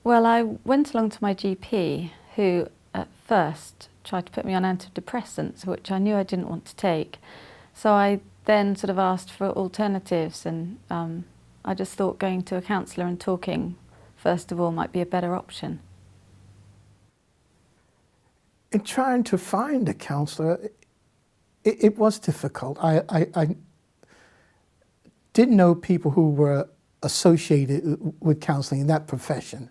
Well, I went along to my GP, who at first tried to put me on antidepressants, which I knew I didn't want to take. So I then sort of asked for alternatives, and I just thought going to a counsellor and talking, first of all, might be a better option. In trying to find a counsellor, it was difficult. I didn't know people who were associated with counselling in that profession.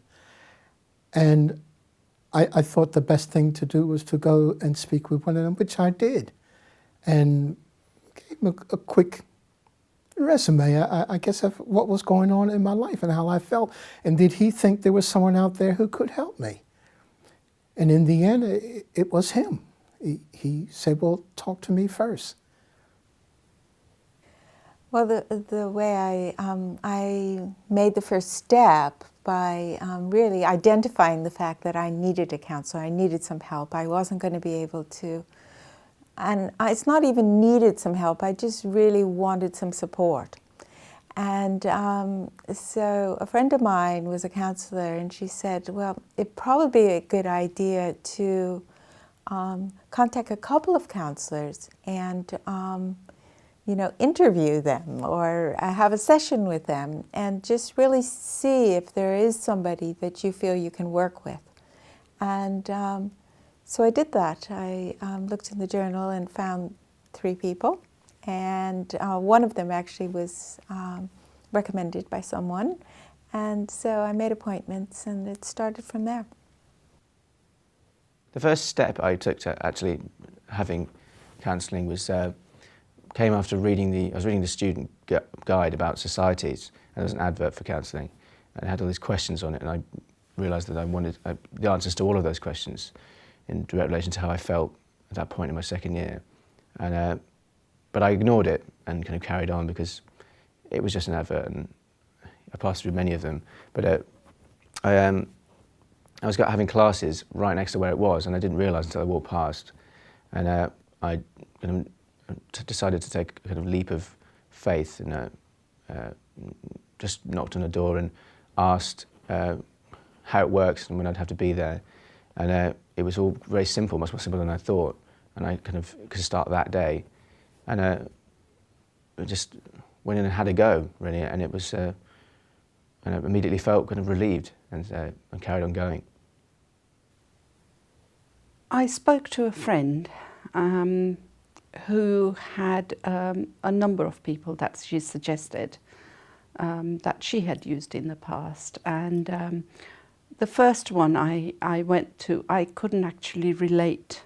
And I thought the best thing to do was to go and speak with one of them, which I did. And gave him a quick resume, I guess, of what was going on in my life and how I felt. And did he think there was someone out there who could help me? And in the end, it was him. He said, well, talk to me first. Well, the way I made the first step by really identifying the fact that I needed a counsellor, I needed some help. I wasn't going to be able to, and it's not even needed some help, I just really wanted some support. And so a friend of mine was a counsellor, and she said, well, it'd probably be a good idea to contact a couple of counsellors and interview them or have a session with them and just really see if there is somebody that you feel you can work with. And so I did that. I looked in the journal and found 3 people, and one of them actually was recommended by someone. And so I made appointments, and it started from there. The first step I took to actually having counselling was came after I was reading the student guide about societies, and there was an advert for counselling, and it had all these questions on it, and I realised that I wanted the answers to all of those questions in direct relation to how I felt at that point in my second year. And but I ignored it and kind of carried on because it was just an advert, and I passed through many of them. But I was having classes right next to where it was, and I didn't realise until I walked past. And I decided to take a kind of leap of faith, and just knocked on a door and asked how it works and when I'd have to be there. And it was all very simple, much more simple than I thought. And I kind of could start that day. And I just went in and had a go, really. And it was, and I immediately felt kind of relieved and carried on going. I spoke to a friend who had a number of people that she suggested that she had used in the past. And the first one I went to, I couldn't actually relate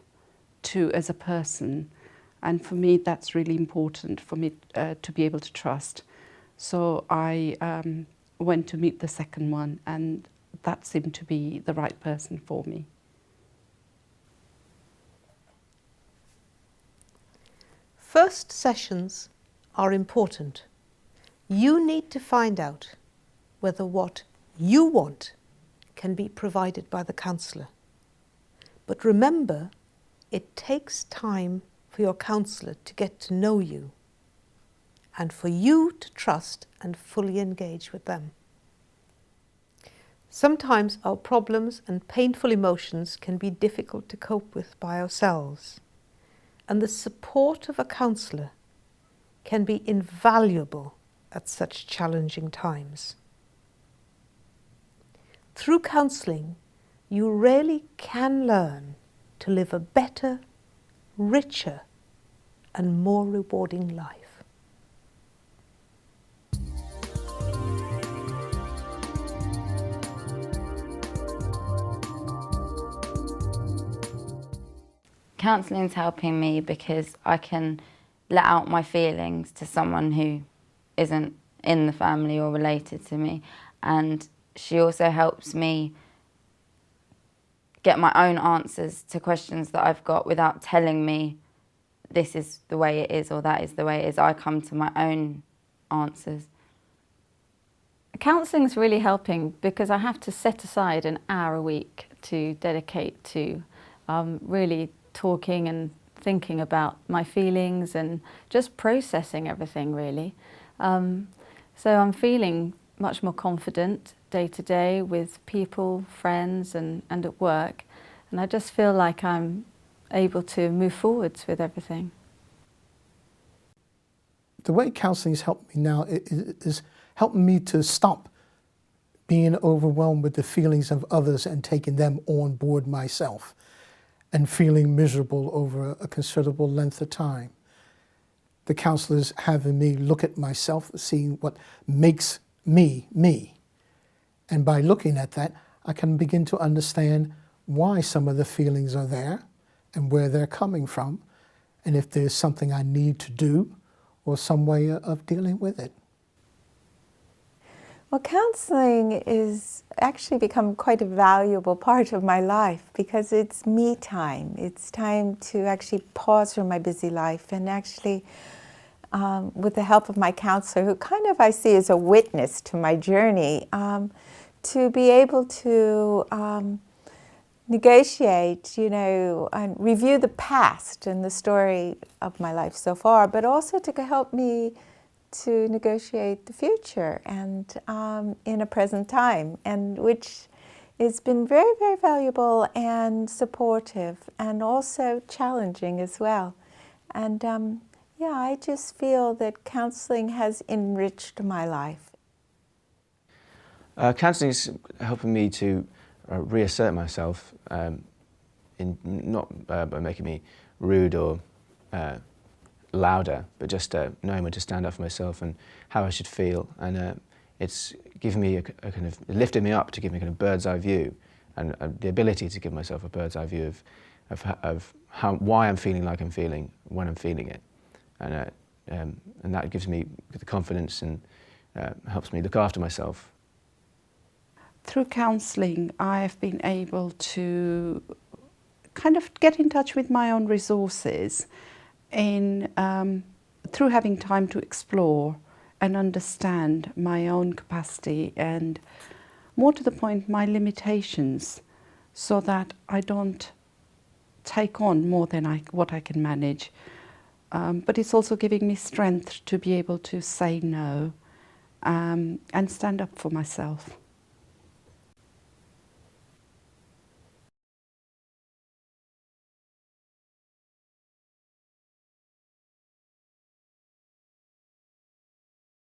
to as a person. And for me, that's really important for me to be able to trust. So I went to meet the second one, and that seemed to be the right person for me. First sessions are important. You need to find out whether what you want can be provided by the counsellor. But remember, it takes time for your counsellor to get to know you and for you to trust and fully engage with them. Sometimes our problems and painful emotions can be difficult to cope with by ourselves, and the support of a counsellor can be invaluable at such challenging times. Through counselling, you really can learn to live a better, richer, and more rewarding life. Counselling's helping me because I can let out my feelings to someone who isn't in the family or related to me, and she also helps me get my own answers to questions that I've got without telling me this is the way it is or that is the way it is. I come to my own answers. Counselling's really helping because I have to set aside an hour a week to dedicate to really talking and thinking about my feelings and just processing everything, really. So I'm feeling much more confident day to day with people, friends and at work. And I just feel like I'm able to move forwards with everything. The way counselling has helped me now is helping me to stop being overwhelmed with the feelings of others and taking them on board myself and feeling miserable over a considerable length of time. The counsellor's having me look at myself, seeing what makes me, me. And by looking at that, I can begin to understand why some of the feelings are there and where they're coming from, and if there's something I need to do or some way of dealing with it. Well, counselling is actually become quite a valuable part of my life because it's me time. It's time to actually pause from my busy life and actually, with the help of my counsellor, who kind of I see as a witness to my journey, to be able to negotiate, and review the past and the story of my life so far, but also to help me to negotiate the future and in a present time, and which has been very, very valuable and supportive and also challenging as well. And yeah, I just feel that counselling has enriched my life. Counselling is helping me to reassert myself, in not by making me rude or louder, but just knowing when to stand up for myself and how I should feel. And it's given me a kind of, it lifted me up to give me a kind of bird's eye view, and the ability to give myself a bird's eye view of why I'm feeling like I'm feeling when I'm feeling it, and that gives me the confidence and helps me look after myself. Through counselling, I've been able to kind of get in touch with my own resources through having time to explore and understand my own capacity and, more to the point, my limitations, so that I don't take on more than what I can manage. But it's also giving me strength to be able to say no and stand up for myself.